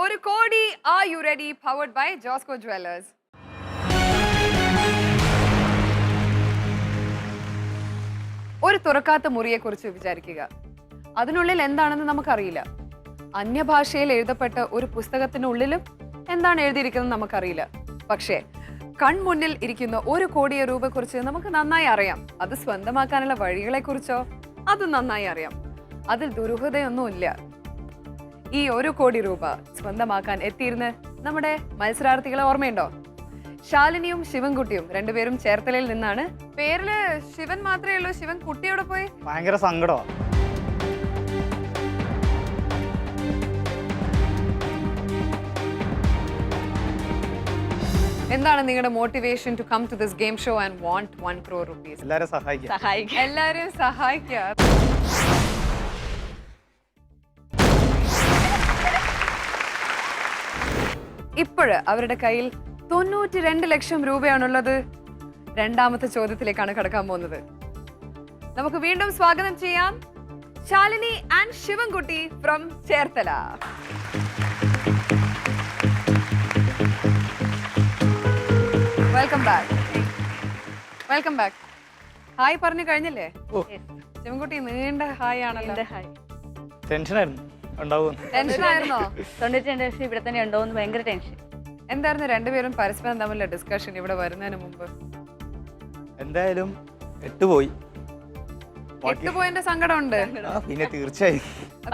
ഒരു കോടി. Are you ready? Powered by Josco Jewelers. ഒരു തുറക്കാത്ത മുറിയെക്കുറിച്ച് വിചാരിക്കുക. അതിനുള്ളിൽ എന്താണെന്ന് നമുക്കറിയില്ല. അന്യഭാഷയിൽ എഴുതപ്പെട്ട ഒരു പുസ്തകത്തിനുള്ളിലും എന്താണ് എഴുതിയിരിക്കുന്നത് നമുക്കറിയില്ല. പക്ഷേ കൺമുന്നിൽ ഇരിക്കുന്ന ഒരു കോടി രൂപയെക്കുറിച്ച് നമുക്ക് നന്നായി അറിയാം. അത് സ്വന്തമാക്കാനുള്ള വഴികളെക്കുറിച്ചോ അതും നന്നായി അറിയാം. അതിൽ ദുരൂഹതയൊന്നുമില്ല. ഈ ഒരു കോടി രൂപ സ്വന്തമാക്കാൻ എത്തിയിരുന്ന് നമ്മുടെ മത്സരാർത്ഥികളെ ഓർമ്മയുണ്ടോ? ശാലിനിയും ശിവൻകുട്ടിയും രണ്ടുപേരും ചേർത്തലയിൽ നിന്നാണ്. പേരില് ശിവൻ മാത്രമേ ഉള്ളൂ. ശിവൻ കുട്ടിയോടെ പോയി. ഭയങ്കര സങ്കടമാണ്. എന്താണ് നിങ്ങളുടെ motivation to come to this game show and want 1 crore rupees? എല്ലാരും സഹായിക്കാം. എല്ലാരും സഹായിക്കുക. ഇപ്പോഴ് അവരുടെ കയ്യിൽ 92 ലക്ഷം രൂപയാണുള്ളത്. രണ്ടാമത്തെ ചോദ്യത്തിലേക്കാണ് കടക്കാൻ പോകുന്നത്. നമുക്ക് വീണ്ടും സ്വാഗതം ചെയ്യാം Shalini and Sivankutty from Cherthala. Welcome back. Welcome back. Hi പറഞ്ഞു കഴിഞ്ഞില്ലേ? ശിവൻകുട്ടി നീണ്ട ഹായ് ആണല്ലോ. ടെൻഷനായിരുന്നു. ടെൻഷനായിരുന്നോ? 92 ലക്ഷം ഇവിടെ തന്നെ ഉണ്ടോന്ന് ഭയങ്കര ടെൻഷൻ. എന്തായിരുന്നു രണ്ടുപേരും പരസ്പരം തമ്മിലുള്ള ഡിസ്കഷൻ ഇവിടെ വരുന്നതിന് മുമ്പ്? എന്തായാലും 8 പോയി. 8 പോയിന്റെ സങ്കടമുണ്ട്. പിന്നെ തീർച്ചയായും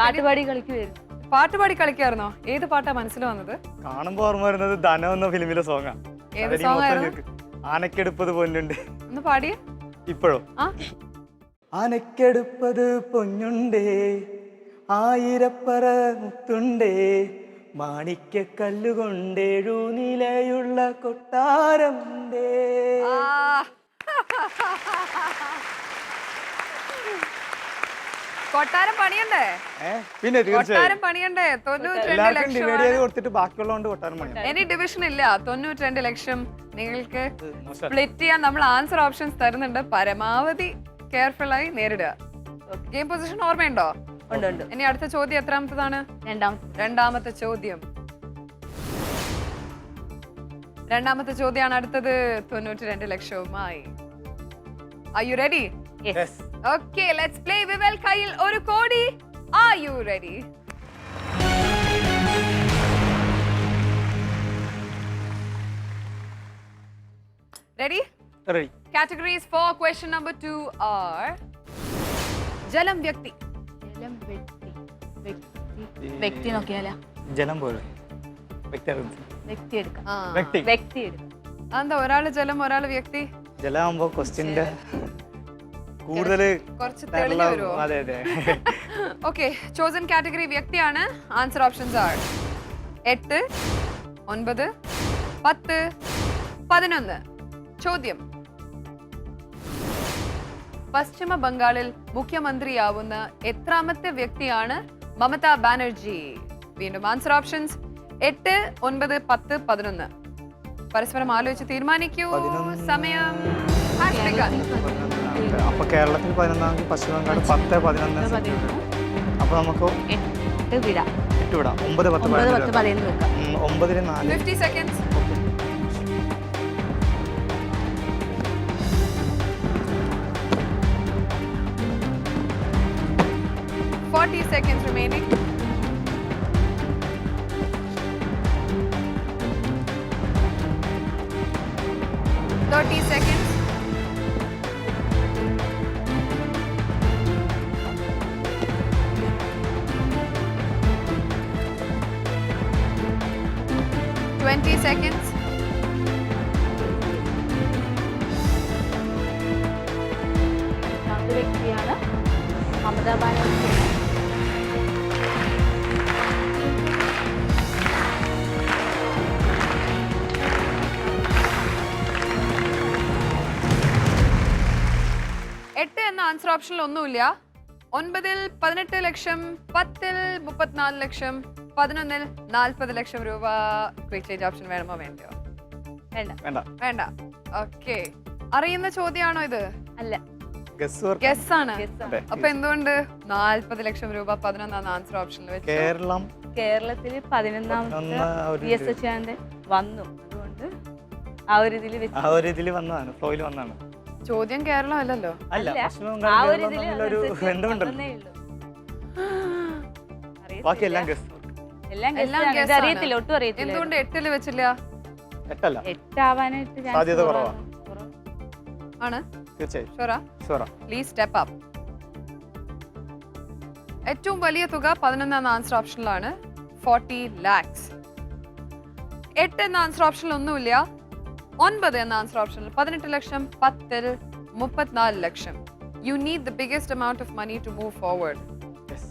പാട്ടുപാടി കളിക്കുമായിരുന്നു. പാട്ടുപാടി കളിക്കായിരുന്നോ? ഏത് പാട്ടാ മനസ്സിൽ വന്നത്? കാണുമ്പോ ഓർമ്മ വരുന്നത് ധനം എന്ന ഫിലിമിലെ സോങ്ങാ. ഏത് സോങ് ആയിരുന്നു? ആനക്കെടുപ്പത് പൊന്നുണ്ട്. ഒന്ന് പാടിയേ. ഇപ്പോഴോ? ആനക്കെടുപ്പത് പൊന്നുണ്ടേ, ആയിരപ്പറ മുത്തുണ്ടേ, മാണിക്യ കല്ലുകൊണ്ടേഴു നിലയുള്ള കൊട്ടാരമുണ്ടേ. കൊട്ടാരം പണിയണ്ടേ? പിന്നെ കൊട്ടാരം പണിയണ്ടേ? 92 ലക്ഷം കൊടുത്തിട്ട് ബാക്കിയുള്ളതുകൊണ്ട് കൊട്ടാരം പണിയാ. ഇനി ഡിവിഷൻ ഇല്ല. 92 ലക്ഷം നിങ്ങൾക്ക് സ്പ്ലിറ്റ് ചെയ്യാൻ നമ്മൾ ആൻസർ ഓപ്ഷൻസ് തരുന്നുണ്ട്. പരമാവധി കെയർഫുൾ ആയി നേരിടുക. ഗെയിം പൊസിഷൻ ഓർമ്മയുണ്ടോ? ഉണ്ട്. ഇനി അടുത്ത ചോദ്യം എത്രാമത്തതാണ്? രണ്ടാമത്തെ ചോദ്യം. രണ്ടാമത്തെ ചോദ്യമാണ് അടുത്തത്. 92 ലക്ഷവുമായി. Are you ready? Yes. Okay, let's play വിവൽ കയ്യിൽ ഒരു കോടി. Are you ready? Ready? Ready. Categories for question number 2 are ജലം, വ്യക്തി. വ്യക്തി നോക്കിയാലോ? ജലം പോലെ വ്യക്തി എടുക്കാം. വ്യക്തി എന്താ ഒരാള് ജലം ഒരാള് വ്യക്തി? ജലമാകുമ്പോ ക്വസ്റ്റ്യന്റെ കൂടുതൽ കുറച്ച് തെളിഞ്ഞു വരുമോ? അതെ അതെ. ഓക്കെ, ചോസൻ കാറ്റഗറി വ്യക്തിയാണ്. ആൻസർ ഓപ്ഷൻസ് ആണ് 8, 9, 10, 11. ചോദ്യം: പശ്ചിമ ബംഗാളിൽ മുഖ്യമന്ത്രിയാവുന്ന എത്രാമത്തെ വ്യക്തിയാണ് മമതാ ബാനർജി? വീണ്ടും ആൻസർ ഓപ്ഷൻസ് 8, 9, 10, 11. പരസ്പരം ആലോചിച്ച് തീരുമാനിക്കൂ. സമയം. അപ്പൊ കേരളത്തിൽ 11, പശ്ചിമ ബംഗാൾ 10, 11. അപ്പൊ നമുക്ക് 8 വിടാം. 9, 10, 11 വെക്കാം. 9 4. 50 seconds. 40 seconds remaining. 30 seconds. 20 seconds. 2 വ്യക്തിയാണ് മമതാ ബാനർജി. ആൻസർ ഓപ്ഷനിൽ ഒന്നുമില്ല. 9-ൽ 18 ലക്ഷം, 10-ൽ 34 ലക്ഷം, 11-ൽ 40 ലക്ഷം രൂപ. ക്വിക്ക് ചേഞ്ച് ഓപ്ഷൻ വേണമോ വേണ്ടയോ? വേണ്ട. വേണ്ട. ഓക്കെ, അറിയുന്ന ചോദ്യമാണോ ഇത്? അല്ല. ഗസ് ആണ്. അതെ. അപ്പൊ എന്തുകൊണ്ട് 40 ലക്ഷം രൂപ 11 ആൻസർ ഓപ്ഷനിൽ വെച്ചു? കേരളത്തിൽ 11ാമത്തെ VS വന്നു, അതുകൊണ്ട് ആ ഒരു ഇതിൽ വന്നതാണ്, ഫ്ലോയിൽ വന്നതാണ്. ചോദ്യം കേരളം അല്ലല്ലോ. അല്ല, അല്ല, പശ്ചിമ ആ ബംഗാൾ ഒരു ഇതിൽ തമ്മിലൊരു ബന്ധമുണ്ടല്ലോ. വന്നേ ഉള്ളൂ. ബാക്കി എല്ലാം ഗസ്. എല്ലാം എല്ലാം guess ആണ്. guess ഇത് ആണ്. അറിയത്തില്ല, ഒട്ടും അറിയത്തില്ല. എന്തുകൊണ്ട് 8 വെച്ചില്ല? 8 8 സാധ്യത കുറവാ. ആണ് തീർച്ചയായും. ഷുറാ? Please step up. ഏറ്റവും വലിയ തുക 11 ആൻസർ ഓപ്ഷനിലാണ്, 40 lakhs. 8 എന്ന ആൻസർ ഓപ്ഷനിൽ ഒന്നുമില്ല. 9 എന്ന ആൻസർ ഓപ്ഷനിൽ 18 ലക്ഷം, 10 34 ലക്ഷം. You need the biggest amount of money to move forward. Yes.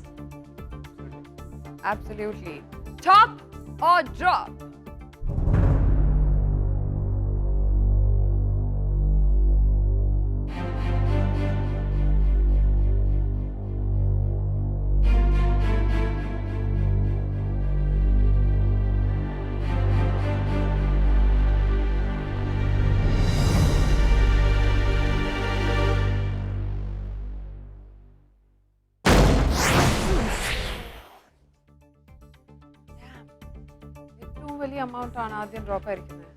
Absolutely. Top or drop? ഏറ്റവും വലിയ amount ആണ് ആദ്യം ഡ്രോപ്പ് ആയിരിക്കുന്നത്.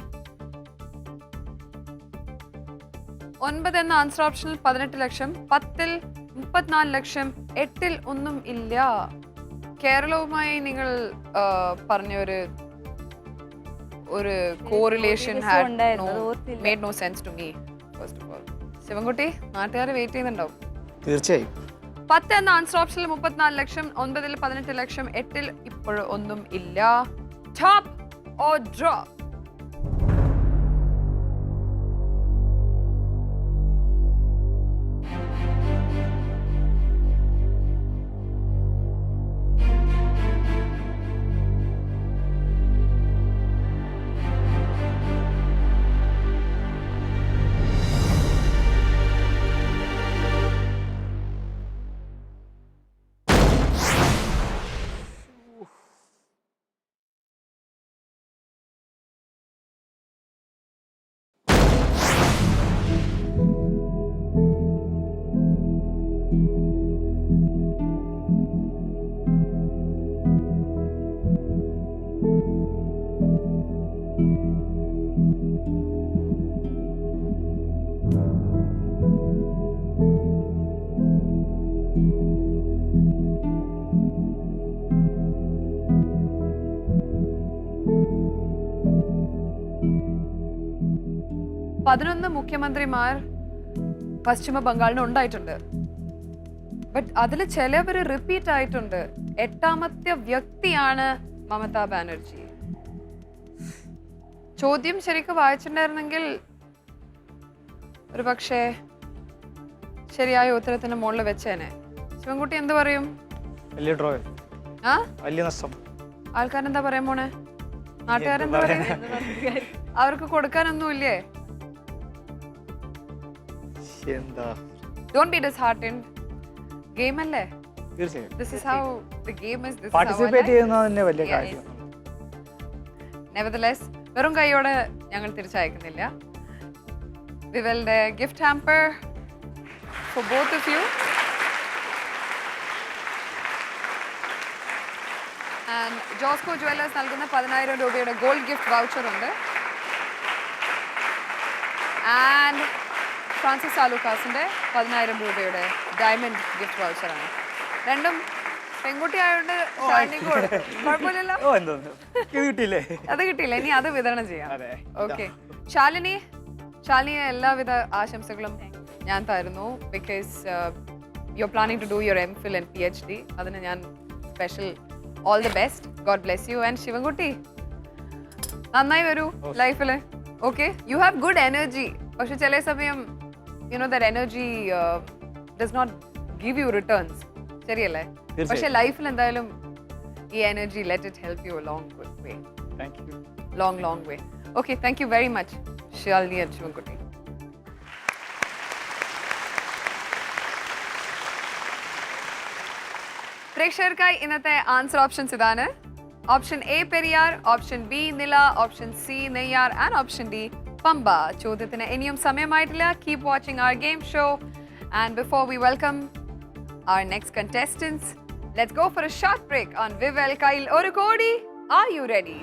9 എന്ന ആൻസർ ഓപ്ഷനിൽ 18 ലക്ഷം, 10 34 ലക്ഷം, 8 ഒന്നും ഇല്ല. കേരളവുമായി നിങ്ങൾ പറഞ്ഞ ഒരു correlation made no sense to me first of all. Sivankutty, നാട്ടുകാരെ വെയിറ്റ് ചെയ്യുന്നുണ്ടാവും. തീർച്ചയായും. 10 എന്ന ആൻസർ ഓപ്ഷനിൽ 34 ലക്ഷം, 9 18 ലക്ഷം, 8 ഇപ്പോഴും ഒന്നും ഇല്ല. Top or drop? പതിനൊന്ന് മുഖ്യമന്ത്രിമാർ പശ്ചിമ ബംഗാളിന് ഉണ്ടായിട്ടുണ്ട്. ബട്ട് അതിൽ ചിലവർ റിപ്പീറ്റ് ആയിട്ടുണ്ട്. 8ാമത്തെ വ്യക്തിയാണ് മമതാ ബാനർജി. ചോദ്യം ശരിക്കും വായിച്ചിട്ടുണ്ടായിരുന്നെങ്കിൽ ഒരു പക്ഷേ ശരിയായ ഉത്തരത്തിന് മുകളിൽ വെച്ചേനെ. ശിവൻകുട്ടി എന്ത് പറയും? വലിയ ഡ്രോ, ആ വലിയ നഷ്ടം. ആൾക്കാരെന്താ പറയാൻ പോണേ? നാട്ടുകാരെന്താ പറയുന്നത്? അവർക്ക് കൊടുക്കാനൊന്നും ഇല്ലേ? എന്താ, Don't be disheartened. Game അല്ലേ? തീർച്ചയായും. This is how the game is. This participate is how ചെയ്യുന്നത് തന്നെ വലിയ കാര്യം. Nevertheless, വെറും കൈയോടെ ഞങ്ങൾ തിരിച്ചയക്കുന്നില്ല. We will gift hamper for both of you. And Josco Jewellers നൽകുന്ന 10,000 രൂപയുടെ ഗോൾഡ് ഗിഫ്റ്റ് വൗച്ചർ ഉണ്ട്. And ഫ്രാൻസിസ് ആലൂക്കാസിന്റെ 10,000 രൂപയുടെ ഡയമണ്ട് ഗിഫ്റ്റ് വൗച്ചർ ആണ്. രണ്ടും പെൺകുട്ടി ആയതുകൊണ്ട് കുഴപ്പമില്ലല്ലോ. കിട്ടിയില്ലേ? അത് കിട്ടിയില്ല, ഇനി അത് വിതരണം ചെയ്യാം. അതെ. ഓക്കെ, ശാലിനി എല്ലാവിധ ആശംസകളും ഞാൻ തരുന്നു. Because you are planning to do your MPhil and PhD. അതിന് ഞാൻ special all the best. God bless you. And Shivankutty, നന്നായി വരൂ ലൈഫില്. Okay, you have good energy. പക്ഷെ ചില സമയം that energy does not give you returns. ശരിയല്ലേ? പക്ഷെ ലൈഫിൽ എന്തായാലും ഈ energy let it help you a long good way. Thank you. Long way. Okay, thank you very much, Shalini and Shivankuti. പ്രേക്ഷകർക്കായി ഇന്നത്തെ ആൻസർ ഓപ്ഷൻസ് ഇതാണ്. Option A Periyar, option B Nila, option C Neyyar and option D Pamba. ചോദ്യത്തിന് ഇനിയും സമയമായിട്ടില്ല. Keep watching our game show And before we welcome our next contestants, let's go for a short break on Vivel Kail Oru Kodi. Are you ready?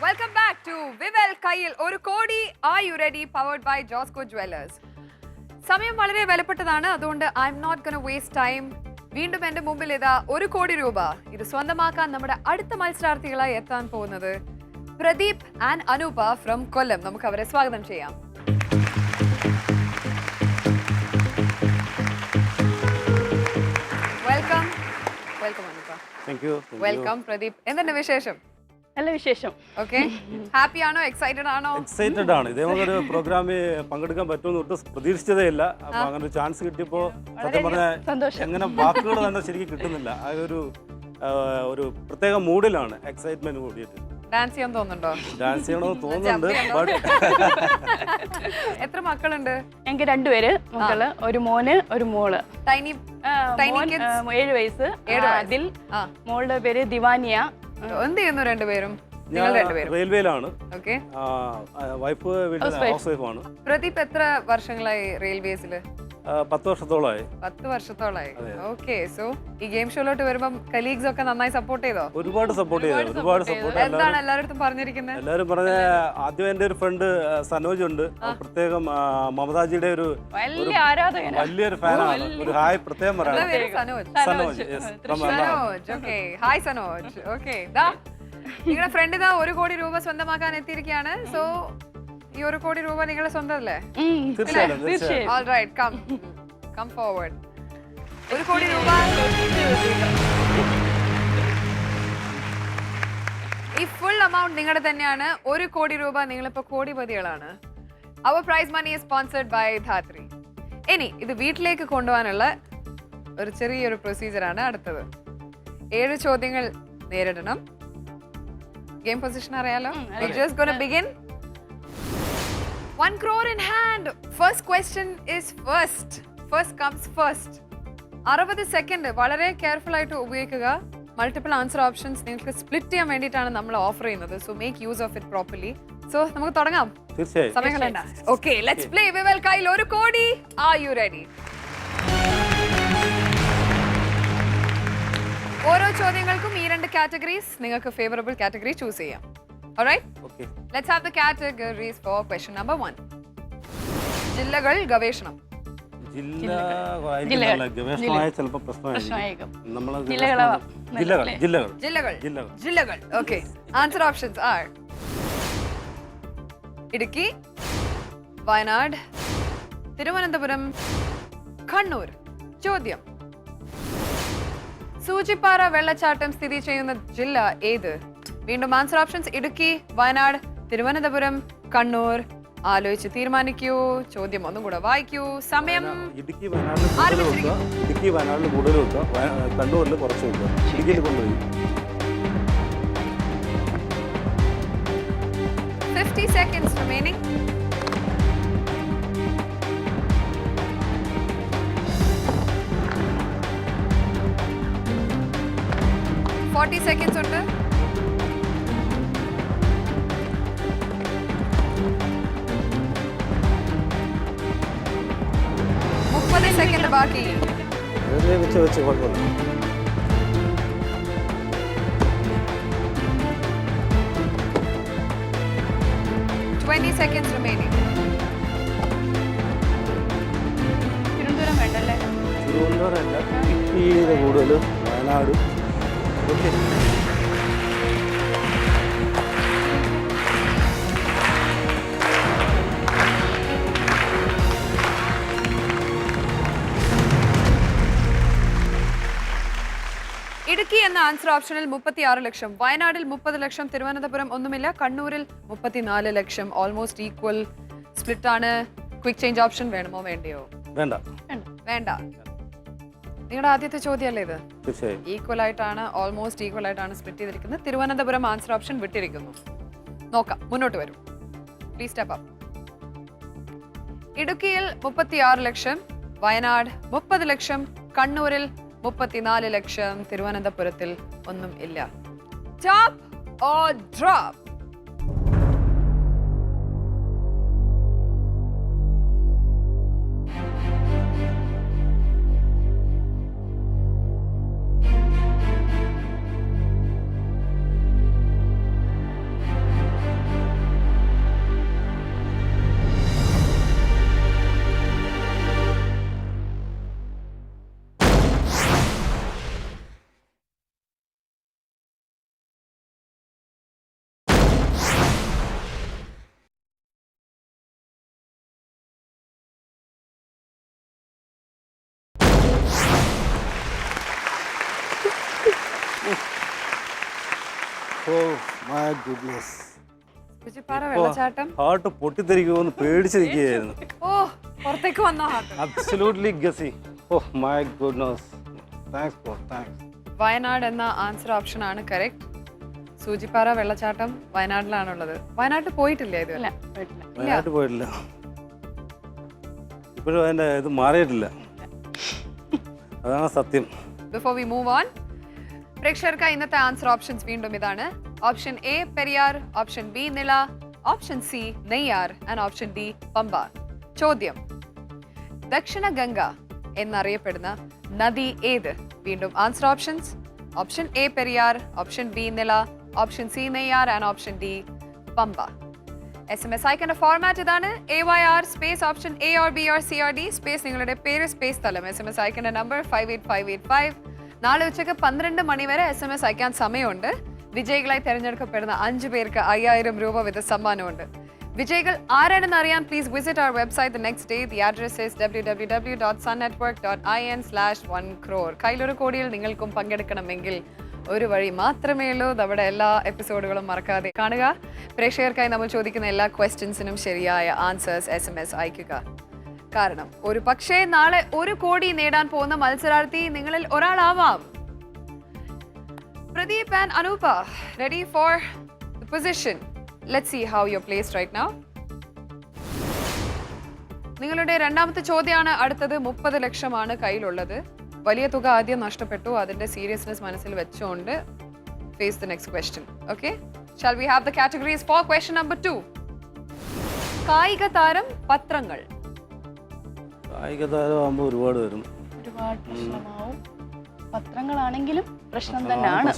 Welcome back to Vivel Kail Oru Kodi. Are you ready? Powered by Josco Jewelers. സമയം വളരെ വിലപ്പെട്ടതാണ്, അതുകൊണ്ട് I'm not gonna waste time. വീണ്ടും എന്റെ മുമ്പിൽ ഇതാ 1 കോടി രൂപ. ഇത് സ്വന്തമാക്കാൻ നമ്മുടെ അടുത്ത മത്സരാർത്ഥികളായി എത്താൻ പോകുന്നത് പ്രദീപ് ആൻഡ് അനൂപ ഫ്രം കൊല്ലം. നമുക്ക് അവരെ സ്വാഗതം ചെയ്യാം. Welcome welcome Anupa. Welcome Pradeep. എന്തുണ്ട് വിശേഷം? നല്ല വിശേഷം. ഓക്കെ, ഹാപ്പി ആണോ? എക്സൈറ്റഡ് ആണോ? എക്സൈറ്റഡ് ആണ്. ഇതേപോലെ ഒരു പ്രോഗ്രാമിൽ പങ്കെടുക്കാൻ പറ്റുമെന്ന് ഒട്ടും പ്രതീക്ഷിച്ചതേ ഇല്ല. അപ്പൊ അങ്ങനെ ഒരു ചാൻസ് കിട്ടിയപ്പോ സത്യം പറഞ്ഞാൽ എങ്ങനെ വാക്കുകൾ തന്നെ ശരിക്കും കിട്ടുന്നില്ല. ആ ഒരു പ്രത്യേക മൂഡിലാണ്, എക്സൈറ്റ്മെന്റ് കൂടിയിട്ട്. ഡാൻസ് ചെയ്യാൻ തോന്നുന്നുണ്ടോ? ഡാൻസ് ചെയ്യണമെന്ന് തോന്നുന്നുണ്ട്. ബട്ട് എത്ര മക്കളുണ്ട്? ഞങ്ങൾക്ക് 2 പേര് മക്കള്, ഒരു മോന് ഒരു മോള്. ടൈനി മോൻ 7 വയസ്സ്, അതിൽ മോളുടെ പേര് ദിവാനിയ. എന്ത് ചെയ്യുന്നു രണ്ടുപേരും? നിങ്ങൾ രണ്ടുപേരും റെയിൽവേയിലാണ്. ഓക്കെ. വൈഫ് ഹൗസ് വൈഫാണ്. പ്രദീപ് എത്ര വർഷങ്ങളായി റെയിൽവേസില്? 10 വർഷത്തോളമായി. 10 വർഷത്തോളമായി. ഓക്കെ. സോ ഈ ഗെയിം ഷോയിലോട്ട് വരുമ്പം കലീഗ്സ് ഒക്കെ നന്നായി സപ്പോർട്ട് ചെയ്തോ? ഒരുപാട് സപ്പോർട്ട് ചെയ്തു. ഒരുപാട് സപ്പോർട്ട്. എന്താണ് എല്ലാവരും പറഞ്ഞിരിക്കുന്നത്? എല്ലാവരും പറഞ്ഞ ആദ്യം എന്റെ ഒരു ഫ്രണ്ട് സനോജ് ഉണ്ട്, പ്രത്യേകം മമതാജിയുടെ ഒരു വലിയൊരു ഫാനാണ്. ഒരു ഹായ് പ്രത്യേകം പറയാം. Sanoj. Okay, hi Sanoj. Okay, നിങ്ങളുടെ ഫ്രണ്ട് ഇതാ 1 കോടി രൂപ സ്വന്തമാക്കാൻ എത്തിയിരിക്കുകയാണ്. സോ ഈ 1 കോടി രൂപ നിങ്ങളുടെ സ്വന്തം അല്ലേ? തീർച്ചയായും. All right, come forward. 1 കോടി രൂപ. ഈ ഫുൾ എമൗണ്ട് നിങ്ങളുടെ തന്നെയാണ്. 1 കോടി രൂപ. നിങ്ങളിപ്പോ കോടിപതികളാണ്. Our prize money is sponsored by Dhatri. ഇനി ഇത് വീട്ടിലേക്ക് കൊണ്ടുപോകാനുള്ള ഒരു ചെറിയൊരു പ്രൊസീജിയറാണ് അടുത്തത്. 7 ചോദ്യങ്ങൾ നേരിടണം. ഗെയിം പൊസിഷൻ അറിയാലോ? We're just gonna begin. 1 crore in hand. First question is first. First comes first. 60 second വളരെ കെയർഫുൾ ആയിട്ട് ഉപയോഗിക്കുക. മൾട്ടിപ്പിൾ ആൻസർ ഓപ്ഷൻസ് നിങ്ങൾക്ക് സ്പ്ലിറ്റ് ചെയ്യാൻ വേണ്ടിയിട്ടാണ് നമ്മൾ ഓഫർ ചെയ്യുന്നത്. So make use of it properly. So നമുക്ക് തുടങ്ങാം. തീർച്ചയായും. സമയം കളയണ്ട. ഓക്കെ, ലെറ്റ്സ് പ്ലേ വിവൽ കൈൽ 1 കോടി. Are you ready? ഓരോ ചോദ്യങ്ങൾക്കും ഈ 2 കാറ്റഗറീസ് നിങ്ങൾക്ക് ഫേവറബിൾ കാറ്റഗറി ചൂസ് ചെയ്യാം. Alright? Okay. Let's have the categories for question number 1. ജില്ലകൾ ഗവേഷണം. ഗവേഷണമായ ചിലപ്പോൾ പ്രശ്നമായിരിക്കും. ജില്ലകൾ. Okay. Answer options are Idukki, Wayanad, Thiruvananthapuram, Kannur. ചോദ്യം: സൂചിപ്പാറ വെള്ളച്ചാട്ടം സ്ഥിതി ചെയ്യുന്ന ജില്ല ഏത്? വീണ്ടും ആൻസർ ഓപ്ഷൻസ്: ഇടുക്കി, വയനാട്, തിരുവനന്തപുരം, കണ്ണൂർ. ആലോചിച്ച് തീരുമാനിക്കൂ. ചോദ്യം ഒന്നും കൂടെ വായിക്കൂ. സമയം ഇടുക്കി വയനാട്ടിൽ കൂടുതൽ വെക്കുക, കണ്ണൂരിൽ കുറച്ച് വെക്കുക. ഇടുക്കിയിൽ കൊണ്ടുപോയി 50 seconds remaining. seconds ഉണ്ട്. സെക്കൻഡ് ബാക്കി. വെച്ച് കുഴപ്പമില്ല. 20 seconds remaining. തിരുവനന്തപുരം വേണ്ടല്ലേ? തിരുവനന്തപുരം അല്ല, ഇടുക്കിയിലെ കൂടുതൽ, വയനാട്. ഓക്കെ. ഇടുക്കി എന്ന ആൻസർ ഓപ്ഷനിൽ 36 ലക്ഷം, വയനാടിൽ 30 ലക്ഷം, തിരുവനന്തപുരം ഒന്നുമില്ല, കണ്ണൂരിൽ 34 ലക്ഷം. ഓൾമോസ്റ്റ് ഈക്വൽ സ്പ്ലിറ്റ് ആണ്. ക്വിക്ക് ചേഞ്ച് ഓപ്ഷൻ വേണമോ വേണ്ടയോ? വേണ്ട. നിങ്ങളുടെ ആദ്യത്തെ ചോദ്യമല്ലേ ഇത്? ഈക്വൽ ആയിട്ടാണ്, ഓൾമോസ്റ്റ് ഈക്വൽ ആയിട്ടാണ് സ്പ്ലിറ്റ് ചെയ്തിരിക്കുന്നത്. തിരുവനന്തപുരം ആൻസർ ഓപ്ഷൻ വിട്ടിരിക്കുന്നു. നോക്കാം, മുന്നോട്ട് വരും. Please step up. ഇടുക്കിയിൽ 36 ലക്ഷം, വയനാട് 30 ലക്ഷം, കണ്ണൂരിൽ 34 ലക്ഷം, തിരുവനന്തപുരത്തിൽ ഒന്നും ഇല്ല. Top or drop? Oh my goodness. Soochippara വെള്ളച്ചാട്ടം. ഹാർട്ട് പൊട്ടിത്തെറിക്കുമെന്ന് പേടിച്ചിരിക്കുകയായിരുന്നു. ഓ, പുറത്തേക്ക് വന്നോ heart? Absolutely guessy. Oh my goodness. Thanks. Wayanad എന്ന ആൻസർ ഓപ്ഷൻ ആണ് കറക്റ്റ്. സൂചിപ്പാറ വെള്ളച്ചാട്ടം വയനാട്ടിലാണുള്ളത്. വയനാട്ടിൽ പോയിട്ടില്ല ഇതുവരെ? വയനാട്ടിൽ പോയിട്ടില്ല. ഇപ്പോഴും അതിന്റെ ഇത് മാറിയിട്ടില്ല. അതാണ് സത്യം. ബിഫോർ വി മൂവ് ഓൺ, പ്രേക്ഷകർക്ക് ഇന്നത്തെ ആൻസർ ഓപ്ഷൻസ് വീണ്ടും ഇതാണ്. Option A Periyar, option B Nila, option C Neyyar and option D Pamba. ചോദ്യം: ദക്ഷിണ ഗംഗ എന്നറിയപ്പെടുന്ന നദി ഏത്? വീണ്ടും answer options: option A Periyar, option B Nila, option C Neyyar and option D Pamba. SMS അയക്കേണ്ട ഫോർമാറ്റ് ഇതാണ്: AYR space option A or B or C or D space നിങ്ങളുടെ പേര് space സ്ഥലം. SMS അയക്കേണ്ട നമ്പർ 58585. നാളെ ഉച്ചയ്ക്ക് 12 മണി വരെ SMS അയക്കാൻ സമയമുണ്ട്. വിജയികളായി തിരഞ്ഞെടുക്കപ്പെടുന്ന 5 പേർക്ക് 5000 രൂപ വീത സമ്മാനമുണ്ട്. വിജയികൾ ആരാണെന്ന് അറിയാൻ please visit our website the next day. The address is www.sunnetwork.in/1crore. കയ്യിലൊരു കോടിയിൽ നിങ്ങൾക്കും പങ്കെടുക്കണമെങ്കിൽ ഒരു വഴി മാത്രമേ ഉള്ളൂ. നമ്മുടെ എല്ലാ എപ്പിസോഡുകളും മറക്കാതെ കാണുക. പ്രേക്ഷകർക്കായി നമ്മൾ ചോദിക്കുന്ന എല്ലാ ക്വസ്റ്റ്യൻസിനും ശരിയായ ആൻസേഴ്സ് SMS അയക്കുക. കാരണം ഒരു പക്ഷേ നാളെ 1 കോടി നേടാൻ പോകുന്ന മത്സരാർത്ഥി നിങ്ങളിൽ ഒരാളാവാം. Pradeep and Anoopa, ready for the position? Let's see how you're placed right now. നിങ്ങളുടെ രണ്ടാമത്തെ ചോദ്യമാണ് അടുത്തത്. 30 ലക്ഷമാണ് കയ്യിലുള്ളത്. വലിയ തുക ആദ്യം നഷ്ടപ്പെട്ടു. അതിന്റെ സീരിയസ്നെസ് മനസ്സിൽ വെച്ചുകൊണ്ട് face the next question. Okay? Shall we have the categories for question number 2? കായിക താരം പത്രങ്ങൾ. കായിക താരമാകുമ്പോൾ ഒരുപാട് വരും. ഒരുപാട് പ്രശ്നമാവും. പത്രങ്ങളാണെങ്കിലും പ്രശ്നം തന്നെയാണ്.